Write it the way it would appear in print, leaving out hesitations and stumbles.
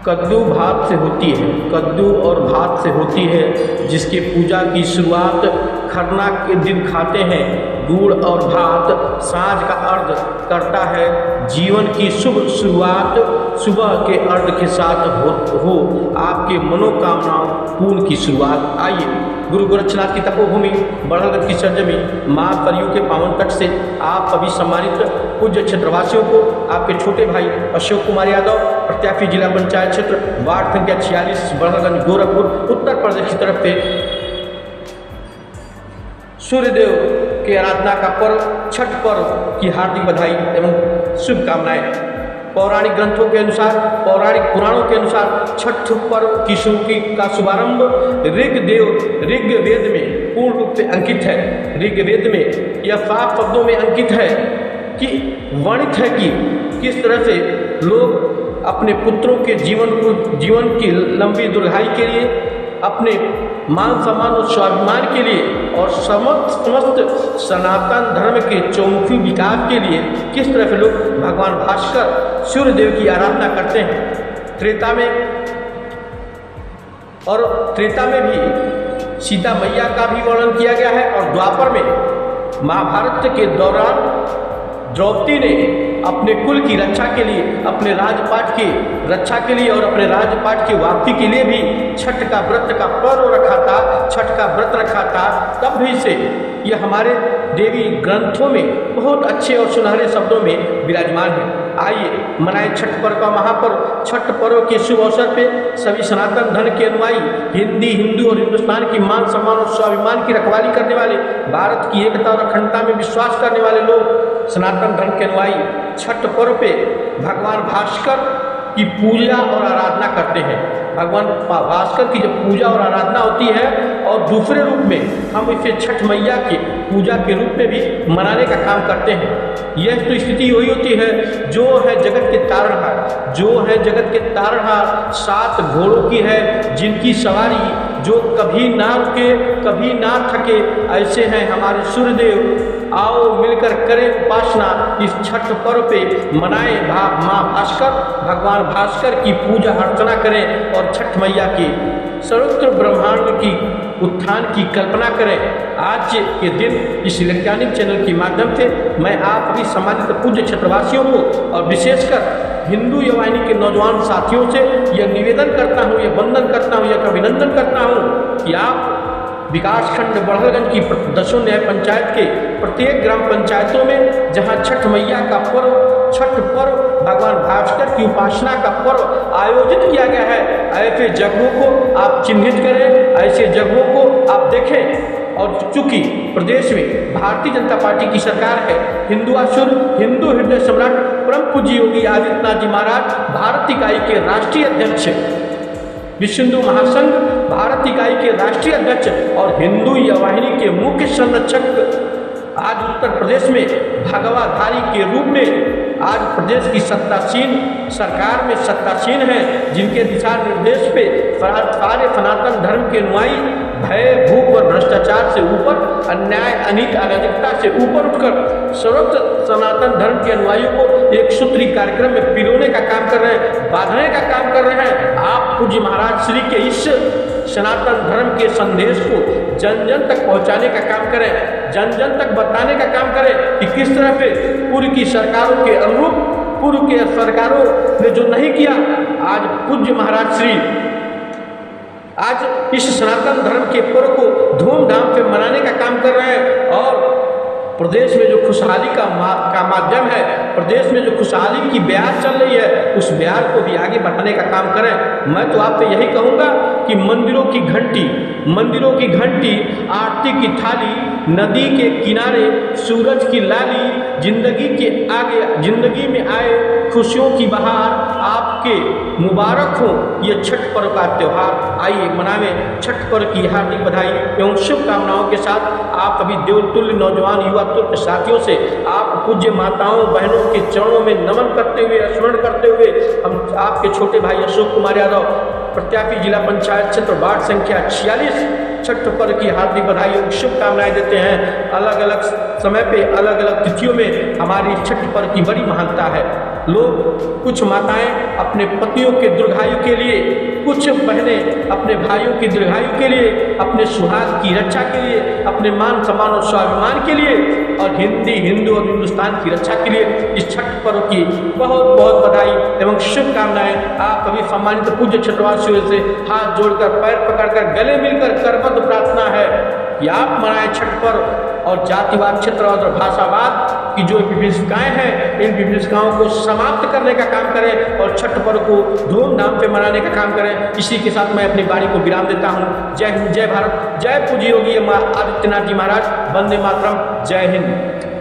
कद्दू भात से होती है, कद्दू और भात से होती है, जिसकी पूजा की शुरुआत खरना के दिन खाते हैं। गुड़ और भात सांझ का अर्घ करता है। जीवन की शुभ शुरुआत सुबह के अर्घ के साथ हो आपके मनोकामनाओं पूर्ण की शुरुआत। आइए गुरु गोरक्षनाथ की तपोभूमि बड़हलगंज की सरजमी माँ सरयू के पावन तट से आप सभी सम्मानित पूज्य क्षेत्रवासियों को आपके छोटे भाई अशोक कुमार यादव, प्रत्याशी जिला पंचायत क्षेत्र वार्ड संख्या 46 बड़हलगंज गोरखपुर उत्तर प्रदेश की तरफ से सूर्यदेव की आराधना का पर्व छठ पर्व की हार्दिक बधाई एवं शुभकामनाएं। पौराणिक ग्रंथों के अनुसार, पौराणिक पुराणों के अनुसार छठ पर्व की का शुभारंभ ऋग्वेद में पूर्ण रूप से अंकित है। ऋग्वेद में यह 5 शब्दों में अंकित है कि वर्णित है कि किस तरह से लोग अपने पुत्रों के जीवन की लंबी दुर्घाई के लिए, अपने मान सम्मान और स्वाभिमान के लिए और समस्त सनातन धर्म के चौमुखी विकास के लिए किस तरह से लोग भगवान भास्कर सूर्यदेव की आराधना करते हैं। त्रेता में भी सीता मैया का भी वर्णन किया गया है और द्वापर में महाभारत के दौरान द्रौपदी ने अपने कुल की रक्षा के लिए, अपने राजपाट की रक्षा के लिए और अपने राजपाट की वापसी के लिए भी छठ का व्रत का पर्व रखा था, छठ का व्रत रखा था। तब भी से यह हमारे देवी ग्रंथों में बहुत अच्छे और सुनहरे शब्दों में विराजमान है। आइए मनाएं छठ पर्व का महापर्व। छठ पर्व के शुभ अवसर पे सभी सनातन धर्म के अनुयायी, हिंदू और हिंदुस्तान की मान सम्मान और स्वाभिमान की रखवाली करने वाले, भारत की एकता और अखंडता में विश्वास करने वाले लोग, सनातन धर्म के अनुयायी छठ पर्व पे भगवान भास्कर की पूजा और आराधना करते हैं। भगवान भास्कर की जब पूजा और आराधना होती है और दूसरे रूप में हम इसे छठ मैया की पूजा के रूप में भी मनाने का काम करते हैं। यह तो स्थिति वही होती है जो है जगत के तारणहार, जो है जगत के तारणहार 7 घोड़ों की है, जिनकी सवारी जो कभी ना रुके कभी ना थके, ऐसे हैं हमारे सूर्यदेव। आओ मिलकर करें उपासना, इस छठ पर्व पे मनाएं माँ भास्कर, भगवान भास्कर की पूजा अर्चना करें और छठ मैया की सर्वत्र ब्रह्मांड की उत्थान की कल्पना करें। आज के दिन इस इलेक्ट्रॉनिक चैनल के माध्यम से मैं आप सभी सम्मानित पूज्य क्षेत्रवासियों को और विशेषकर हिंदू युवा वाहिनी के नौजवान साथियों से यह निवेदन करता हूँ, यह वंदन करता हूँ, यह अभिनंदन करता हूँ कि आप विकासखंड बड़हलगंज की 10 न्याय पंचायत के प्रत्येक ग्राम पंचायतों में जहां छठ मैया का पर्व, छठ पर्व, भगवान भास्कर की उपासना का पर्व आयोजित किया गया है, ऐसे जगहों को आप चिन्हित करें, ऐसे जगहों को आप देखें। और चूंकि प्रदेश में भारतीय जनता पार्टी की सरकार है, हिंदू हृदय सम्राट परम पूज्य योगी आदित्यनाथ जी महाराज भारत इकाई के राष्ट्रीय अध्यक्ष, विश्व हिंदू महासंघ भारत इकाई के राष्ट्रीय अध्यक्ष और हिंदू युवा वाहिनी के मुख्य संरक्षक आज उत्तर प्रदेश में भगवाधारी के रूप में आज प्रदेश की सत्तासीन सरकार में सत्तासीन है, जिनके दिशा निर्देश पे सारे सनातन धर्म के अनुयायी भय, भूख और भ्रष्टाचार से ऊपर, अन्याय, अनीति, अराजकता से ऊपर उठकर सर्वत्र सनातन धर्म के अनुयायियों को एक सूत्री कार्यक्रम में पिरोने का काम कर रहे हैं, बांधने का काम कर रहे हैं। आप पूज्य महाराज श्री के इस सनातन धर्म के संदेश को जन जन तक पहुंचाने का काम करें, जन जन तक बताने का काम करें कि किस तरह से पूर्व की सरकारों के अनुरूप, पूर्व के सरकारों ने जो नहीं किया, आज पूज्य महाराज श्री आज इस सनातन धर्म के पर्व को धूमधाम से मनाने का काम कर रहे हैं। और प्रदेश में जो खुशहाली का माध्यम है, प्रदेश में जो खुशहाली की ब्याज चल रही है, उस ब्याज को भी आगे बढ़ाने का काम करें। मैं तो आपसे यही कहूँगा कि मंदिरों की घंटी, आरती की थाली, नदी के किनारे सूरज की लाली, जिंदगी में आए खुशियों की बहार आपके मुबारक हो ये छठ पर्व का त्यौहार। आइए मनावें छठ पर्व की हार्दिक बधाई एवं शुभकामनाओं के साथ आप सभी देवतुल्य नौजवान युवा तुल्य साथियों से आप पूज्य माताओं बहनों के चरणों में नमन करते हुए, स्मरण करते हुए हम आपके छोटे भाई अशोक कुमार यादव, प्रत्याशी जिला पंचायत क्षेत्र वार्ड संख्या 46 छठ पर्व की हार्दिक बधाई और शुभकामनाएं देते हैं। अलग अलग समय पे अलग अलग तिथियों में हमारी छठ पर्व की बड़ी महानता है। लोग, कुछ माताएं अपने पतियों के दीर्घायु के लिए, कुछ बहनें अपने भाइयों की दीर्घायु के लिए, अपने सुहाग की रक्षा के लिए, अपने मान सम्मान और स्वाभिमान के लिए और हिंदू और हिंदुस्तान की रक्षा के लिए इस छठ पर्व की बहुत बहुत बधाई एवं शुभकामनाएं। आप सभी सम्मानित पूज्य छठवासियों से हाथ जोड़कर, पैर पकड़कर, गले मिलकर करबद्ध प्रार्थना है कि आप मनाएं छठ पर्व और जातिवाद, क्षेत्रवाद और भाषावाद की जो विभिन्नताएं हैं, इन विभिन्नताओं को समाप्त करने का काम करें और छठ पर्व को धूमधाम से मनाने का काम करें। इसी के साथ मैं अपनी वाणी को विराम देता हूँ। जय हिंद, जय भारत, जय पूज्य योगी माँ आदित्यनाथ जी महाराज, वंदे मातरम, जय हिंद।